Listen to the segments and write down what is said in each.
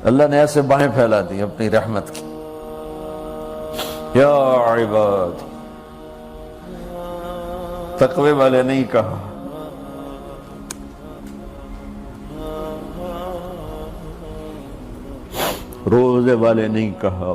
اللہ نے ایسے باہیں پھیلا دی اپنی رحمت کی. یا عباد، تقوی والے نہیں کہا، روزے والے نہیں کہا،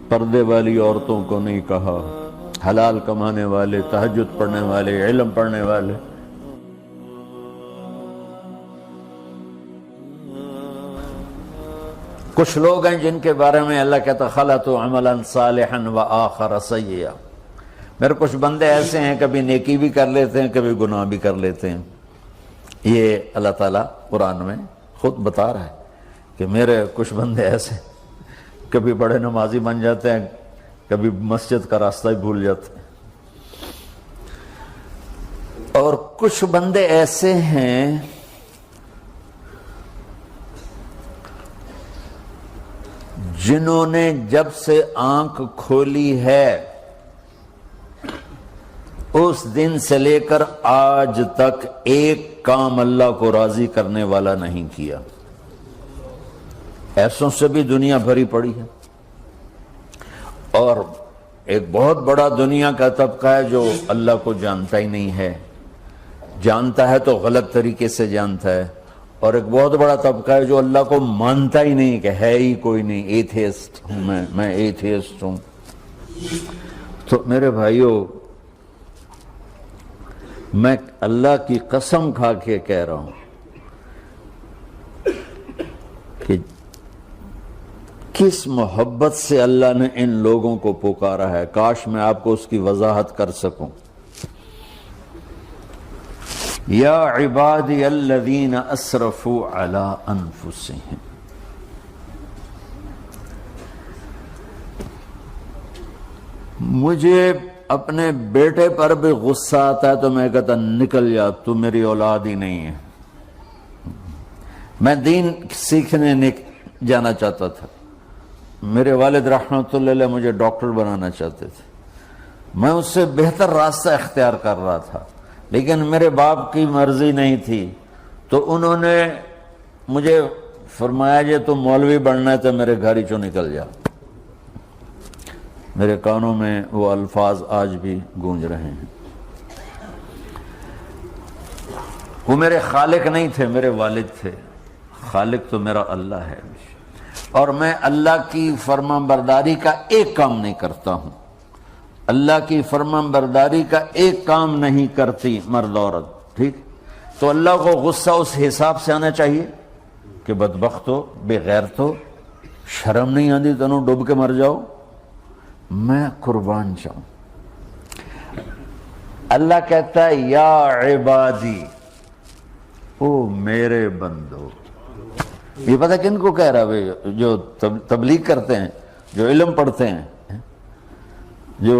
پردے والی عورتوں کو نہیں کہا، حلال کمانے والے، تہجد پڑھنے والے، علم پڑھنے والے. کچھ لوگ ہیں جن کے بارے میں اللہ کہتا خلطوا عملا صالحا وآخر سیئا. میرے کچھ بندے ایسے ہیں کبھی نیکی بھی کر لیتے ہیں، کبھی گناہ بھی کر لیتے ہیں. یہ اللہ تعالیٰ قرآن میں خود بتا رہا ہے کہ میرے کچھ بندے ایسے کبھی بڑے نمازی بن جاتے ہیں، کبھی مسجد کا راستہ ہی بھول جاتے ہیں. اور کچھ بندے ایسے ہیں جنہوں نے جب سے آنکھ کھولی ہے اس دن سے لے کر آج تک ایک کام اللہ کو راضی کرنے والا نہیں کیا. ایسوں سے بھی دنیا بھری پڑی ہے. اور ایک بہت بڑا دنیا کا طبقہ ہے جو اللہ کو جانتا ہی نہیں ہے، جانتا ہے تو غلط طریقے سے جانتا ہے. اور ایک بہت بڑا طبقہ ہے جو اللہ کو مانتا ہی نہیں کہ ہے ہی کوئی نہیں. ایتھیسٹ ہوں میں ایتھیسٹ ہوں. تو میرے بھائیوں، میں اللہ کی قسم کھا کے کہہ رہا ہوں کہ کس محبت سے اللہ نے ان لوگوں کو پکارا ہے، کاش میں آپ کو اس کی وضاحت کر سکوں. یا عبادی الذین اسرفوا علی انفسہم. مجھے اپنے بیٹے پر بھی غصہ آتا ہے تو میں کہتا نکل جا، تو میری اولاد ہی نہیں ہے. میں دین سیکھنے جانا چاہتا تھا. میرے والد رحمۃ اللہ علیہ مجھے ڈاکٹر بنانا چاہتے تھے. میں اس سے بہتر راستہ اختیار کر رہا تھا، لیکن میرے باپ کی مرضی نہیں تھی. تو انہوں نے مجھے فرمایا جی تو مولوی بننا ہے تو میرے گھر ہی چوں نکل جا. میرے کانوں میں وہ الفاظ آج بھی گونج رہے ہیں. وہ میرے خالق نہیں تھے، میرے والد تھے. خالق تو میرا اللہ ہے، اور میں اللہ کی فرمان برداری کا ایک کام نہیں کرتا ہوں. اللہ کی فرمان برداری کا ایک کام نہیں کرتی مرد عورت. ٹھیک، تو اللہ کو غصہ اس حساب سے آنا چاہیے کہ بدبخت ہو، بے غیرت ہو، شرم نہیں آتی تنوں ڈوب کے مر جاؤ. میں قربان جاؤں. اللہ کہتا ہے یا عبادی، او میرے بندو. یہ پتہ کن کو کہہ رہا ہے؟ جو تبلیغ کرتے ہیں، جو علم پڑھتے ہیں، جو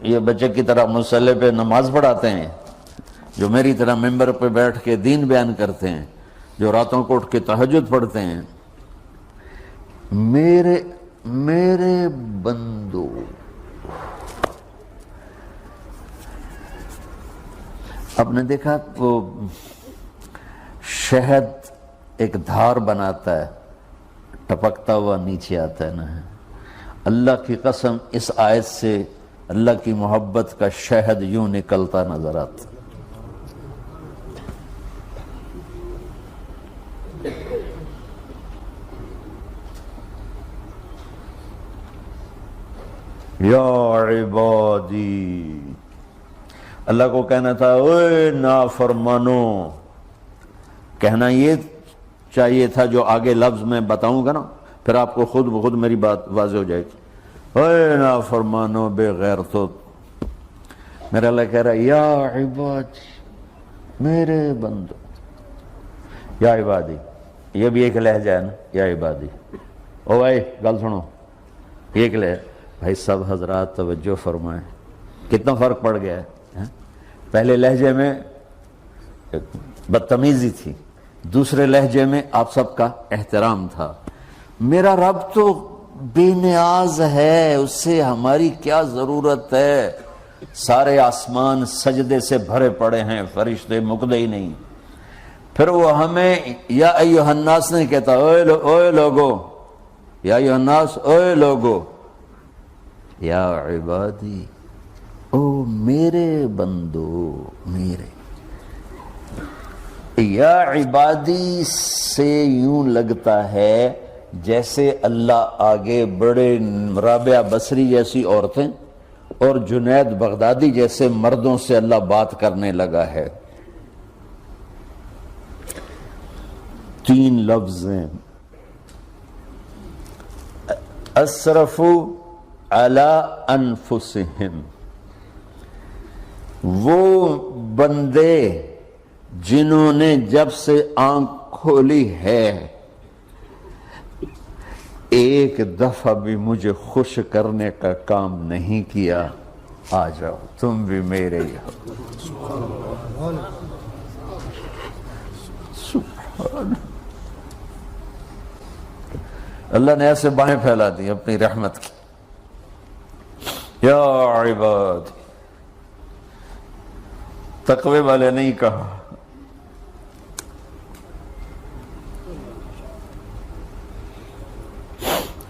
یہ بچے کی طرح مصلی پہ نماز پڑھاتے ہیں، جو میری طرح ممبر پہ بیٹھ کے دین بیان کرتے ہیں، جو راتوں کو اٹھ کے تہجد پڑھتے ہیں. میرے بندو، آپ نے دیکھا وہ شہد ایک دھار بناتا ہے، ٹپکتا ہوا نیچے آتا ہے نا. اللہ کی قسم اس آیت سے اللہ کی محبت کا شہد یوں نکلتا نظر آتا. یا عبادی، اللہ کو کہنا تھا اوے نافرمانو. کہنا یہ چاہیے تھا جو آگے لفظ میں بتاؤں گا نا، پھر آپ کو خود بخود میری بات واضح ہو جائے گی. اوے نافرمانو، بے غیرتو. میرا اللہ کہہ رہا ہے یا عبادی، میرے بندو. یا عبادی یہ بھی ایک لہجہ ہے نا، یا عبادی. او بھائی گل سنو، ایک لہجہ. بھائی سب حضرات توجہ فرمائیں، کتنا فرق پڑ گیا ہے. پہلے لہجے میں بدتمیزی تھی، دوسرے لہجے میں آپ سب کا احترام تھا. میرا رب تو بے نیاز ہے، اس سے ہماری کیا ضرورت ہے. سارے آسمان سجدے سے بھرے پڑے ہیں، فرشتے مکدے ہی نہیں. پھر وہ ہمیں یا ایھا الناس نہیں کہتا، اوے لوگو، یا ایھا الناس، اوے لوگو، یا عبادی، او میرے بندو، میرے یا عبادی سے یوں لگتا ہے جیسے اللہ آگے بڑے رابعہ بصری جیسی عورتیں اور جنید بغدادی جیسے مردوں سے اللہ بات کرنے لگا ہے۔ 3 لفظ ہیں، اسرفوا علی انفسہم، وہ بندے جنہوں نے جب سے آنکھ کھولی ہے ایک دفعہ بھی مجھے خوش کرنے کا کام نہیں کیا، آ جاؤ تم بھی میرے ہی ہو۔ سبحان اللہ نے ایسے باہیں پھیلا دی اپنی رحمت کی۔ یا عباد، تقوی والے نہیں کہا،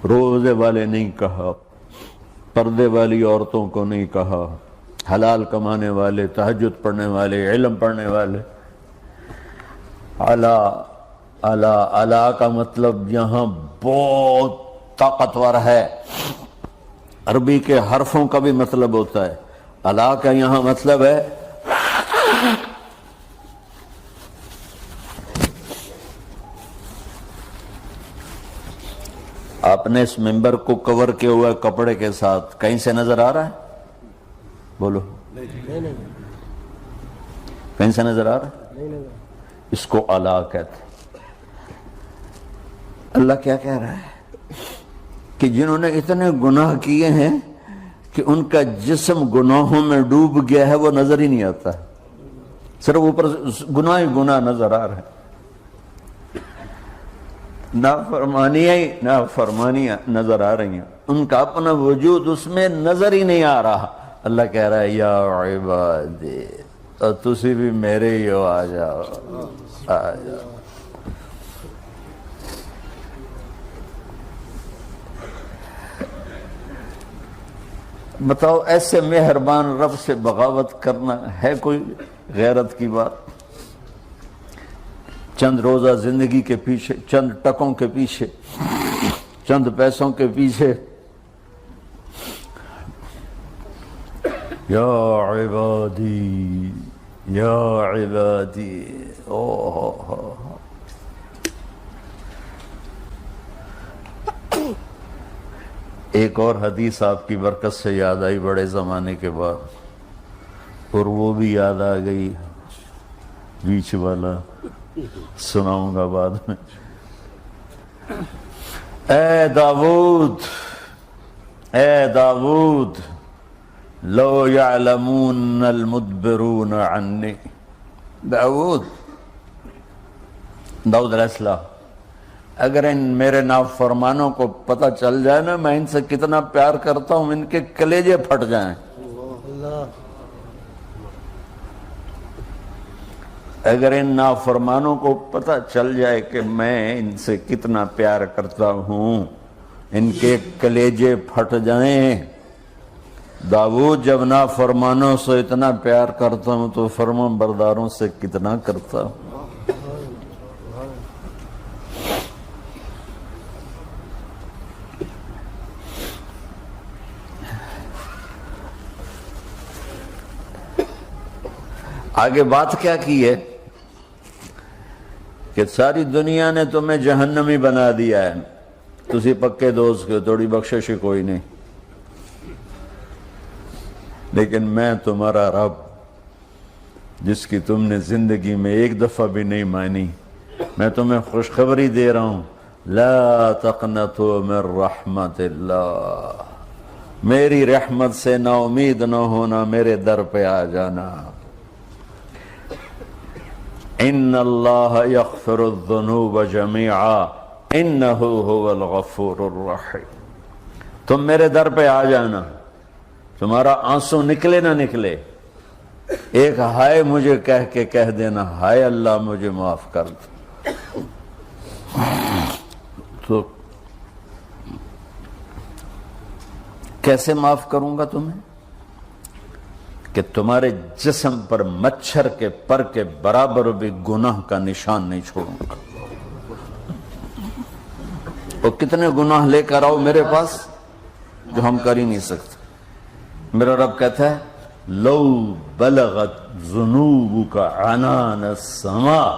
روزے والے نہیں کہا، پردے والی عورتوں کو نہیں کہا، حلال کمانے والے، تہجد پڑھنے والے، علم پڑھنے والے۔ اعلیٰ کا مطلب یہاں بہت طاقتور ہے، عربی کے حرفوں کا بھی مطلب ہوتا ہے۔ اعلیٰ کا یہاں مطلب ہے آپ نے اس ممبر کو کور کیا ہوا ہے کپڑے کے ساتھ، کہیں سے نظر آ رہا ہے؟ بولو، کہیں سے نظر آ رہا ہے؟ اس کو اعلیٰ کہتے ہیں۔ اللہ کیا کہہ رہا ہے کہ جنہوں نے اتنے گناہ کیے ہیں کہ ان کا جسم گناہوں میں ڈوب گیا ہے، وہ نظر ہی نہیں آتا، صرف اوپر گناہ ہی گناہ نظر آ رہا ہے، نافرمانیاں نظر آ رہی ہیں، ان کا اپنا وجود اس میں نظر ہی نہیں آ رہا۔ اللہ کہہ رہا ہے یا عبادی، اور تسی بھی میرے ہی ہو، آ جاؤ آ جاؤ۔ بتاؤ ایسے مہربان رب سے بغاوت کرنا ہے کوئی غیرت کی بات؟ چند روزہ زندگی کے پیچھے، چند ٹکوں کے پیچھے، چند پیسوں کے پیچھے، یا عبادی یا عبادی، ایک اور حدیث آپ کی برکت سے یاد آئی بڑے زمانے کے بعد، اور وہ بھی یاد آ گئی، بیچ والا سناؤں گا بعد میں۔ اے داؤد، اے داؤد، لو یعلمون المدبرون عنی، داؤد علیہ السلام، اگر ان میرے نافرمانوں کو پتہ چل جائے نا میں ان سے کتنا پیار کرتا ہوں، ان کے کلیجے پھٹ جائیں۔ اگر ان نافرمانوں کو پتہ چل جائے کہ میں ان سے کتنا پیار کرتا ہوں، ان کے کلیجے پھٹ جائیں۔ داؤد جب نافرمانوں سے اتنا پیار کرتا ہوں تو فرما برداروں سے کتنا کرتا ہوں۔ آگے بات کیا کی ہے کہ ساری دنیا نے تمہیں جہنمی بنا دیا ہے، تسی پکے دوست کے تھوڑی بخشش کوئی نہیں، لیکن میں تمہارا رب جس کی تم نے زندگی میں ایک دفعہ بھی نہیں مانی، میں تمہیں خوشخبری دے رہا ہوں، لا تقنطوا من رحمت اللہ، میری رحمت سے نا امید نہ ہونا، میرے در پہ آ جانا۔ ان اللہ یغفر الذنوب جميعا انہ هو الغفور الرحیم، تم میرے در پہ آ جانا، تمہارا آنسو نکلے نہ نکلے، ایک ہائے مجھے کہہ کے کہہ دینا، ہائے اللہ مجھے معاف کر دے. تو کیسے معاف کروں گا تمہیں؟ کہ تمہارے جسم پر مچھر کے پر کے برابر بھی گناہ کا نشان نہیں چھوڑوں گا. اور کتنے گناہ لے کر آؤ میرے پاس جو ہم کر ہی نہیں سکتے. میرا رب کہتا ہے لو بلغت ذنوبک عنان السماء،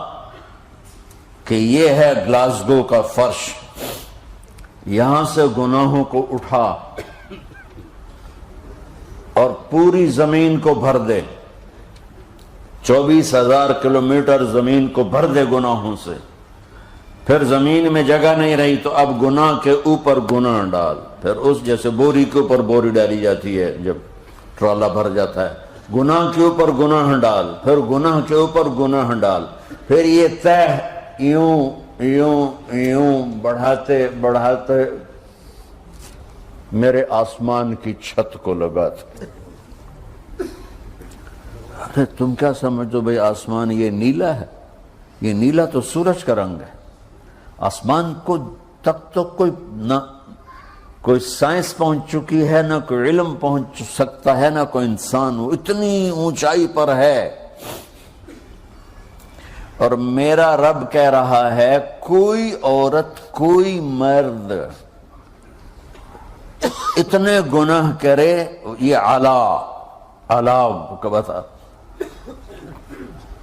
کہ یہ ہے گلاسگو کا فرش، یہاں سے گناہوں کو اٹھا اور پوری زمین کو بھر دے، 24,000 کلومیٹر زمین کو بھر دے گناہوں سے. پھر زمین میں جگہ نہیں رہی تو اب گناہ کے اوپر گناہ ڈال. پھر اس جیسے بوری کے اوپر بوری ڈالی جاتی ہے جب ٹرالا بھر جاتا ہے، گناہ کے اوپر گناہ ڈال، پھر گناہ کے اوپر گناہ ڈال. پھر یہ تہ یوں یوں یوں بڑھاتے بڑھاتے میرے آسمان کی چھت کو لگاتے. ارے تم کیا سمجھو بھئی آسمان یہ نیلا ہے؟ یہ نیلا تو سورج کا رنگ ہے. آسمان کو تک تو کوئی سائنس پہنچ چکی ہے، نہ کوئی علم پہنچ سکتا ہے، نہ کوئی انسان. وہ اتنی اونچائی پر ہے. اور میرا رب کہہ رہا ہے کوئی عورت کوئی مرد اتنے گناہ کرے، یہ اعلیٰ بتا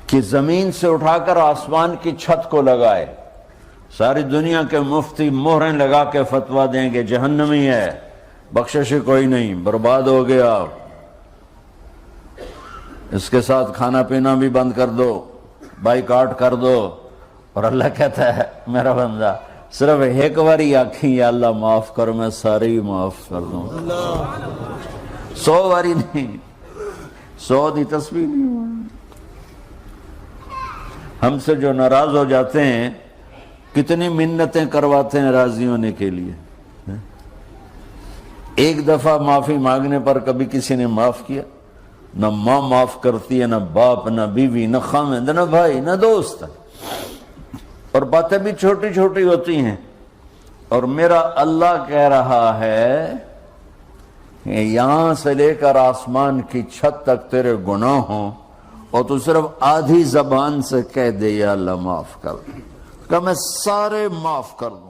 کہ زمین سے اٹھا کر آسمان کی چھت کو لگائے. ساری دنیا کے مفتی مہریں لگا کے فتویٰ دیں گے جہنمی ہے، بخشش کوئی نہیں، برباد ہو گیا، اس کے ساتھ کھانا پینا بھی بند کر دو، بائیکاٹ کر دو. اور اللہ کہتا ہے میرا بندہ صرف ایک باری آکھیں یا اللہ معاف کر، میں سارے ہی معاف کر دوں. 100 باری نہیں، 100 دی تسبیح نہیں. ہم سے جو ناراض ہو جاتے ہیں کتنی منتیں کرواتے ہیں راضی ہونے کے لیے. ایک دفعہ معافی مانگنے پر کبھی کسی نے معاف کیا؟ نہ ماں معاف کرتی ہے، نہ باپ، نہ بیوی، نہ خامند، نہ بھائی، نہ دوست. اور باتیں بھی چھوٹی چھوٹی ہوتی ہیں. اور میرا اللہ کہہ رہا ہے کہ یہاں سے لے کر آسمان کی چھت تک تیرے گناہ ہوں اور تو صرف آدھی زبان سے کہہ دے یا اللہ معاف کر، کہ میں سارے معاف کر دوں.